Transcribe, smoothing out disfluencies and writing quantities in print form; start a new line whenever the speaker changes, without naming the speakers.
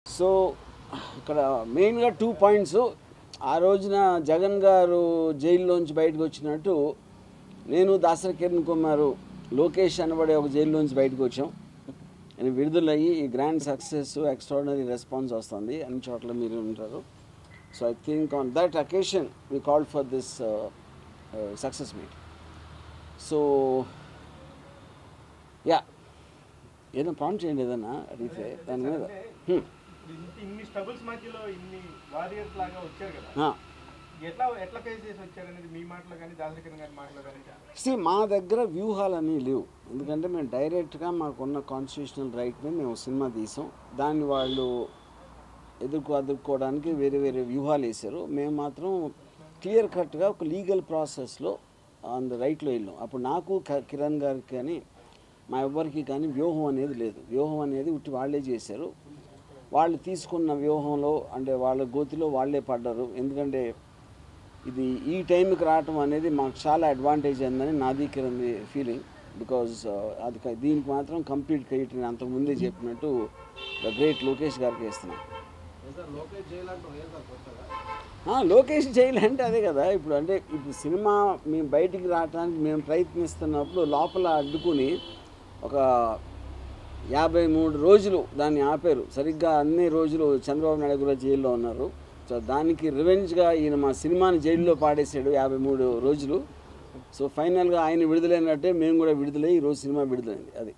So ఇక్కడ మెయిన్గా 2 points. ఆ రోజున జగన్ గారు జైల్లోంచి బయటకు వచ్చినట్టు నేను దాసరి కిరణ్ కుమార్ లోకేష్ అనబడే ఒక జైల్లోంచి బయటకు వచ్చాం. నేను విడుదలయ్యి ఈ గ్రాండ్ సక్సెస్ ఎక్స్ట్రాడినరీ రెస్పాన్స్ వస్తుంది అన్ని చోట్ల మీరు ఉంటారు. So I think on that occasion we called for this success meet. So yeah ఏదైనా ప్రాంప్ట్ చేయండి, ఏదైనా అడిగితే దాని మీద.
ఇన్ని స్ట్రగుల్స్ మధ్యలో ఇన్ని వారియర్స్ లాగా వచ్చారు కదా, ఎట్లా ఫేస్ చేసి వచ్చారనేది మీ మాటలో కానీ దాసరి కిరణ్ గారి మాటలో కానీ.
మా దగ్గర వ్యూహాలన్నీ లేవు, ఎందుకంటే మేము డైరెక్ట్గా మాకున్న కాన్స్టిట్యూషనల్ రైట్ని మేము సినిమా తీసాం. దాన్ని వాళ్ళు ఎదుర్కోవడానికి వేరే వేరే వ్యూహాలు వేశారు. మేము మాత్రం క్లియర్ కట్గా ఒక లీగల్ ప్రాసెస్లో ఆన్ ద రైట్లో వెళ్ళాం. అప్పుడు నాకు కిరణ్ గారికి కానీ మా ఎవ్వరికి కానీ వ్యూహం అనేది లేదు. వ్యూహం అనేది ఉట్టి వాళ్ళే చేశారు. వాళ్ళు తీసుకున్న వ్యూహంలో అంటే వాళ్ళ గోతిలో వాళ్ళే పడ్డారు. ఎందుకంటే ఇది ఈ టైంకి రావటం అనేది మాకు చాలా అడ్వాంటేజ్ అయిందని నాది కిరణ్ ఫీలింగ్. బికాజ్ అది దీనికి మాత్రం కంప్లీట్ క్రెడిట్ నేను అంతకుముందే చెప్పినట్టు ద గ్రేట్ లోకేష్ గారికి వేస్తున్నాను. లోకేష్ జైలు అంటే అదే కదా. ఇప్పుడు అంటే ఇప్పుడు సినిమా మేము బయటికి రావడానికి మేము ప్రయత్నిస్తున్నప్పుడు లోపల అడ్డుకుని ఒక 53 రోజులు దాన్ని ఆపారు. సరిగ్గా అన్ని రోజులు చంద్రబాబు నాయుడు కూడా జైల్లో ఉన్నారు. సో దానికి రివెంజ్గా ఈయన మా సినిమాని జైల్లో పాడేశాడు 53 రోజులు. సో ఫైనల్గా ఆయన విడుదలైనట్టే మేము కూడా విడుదలై ఈరోజు సినిమా విడుదలైంది. అది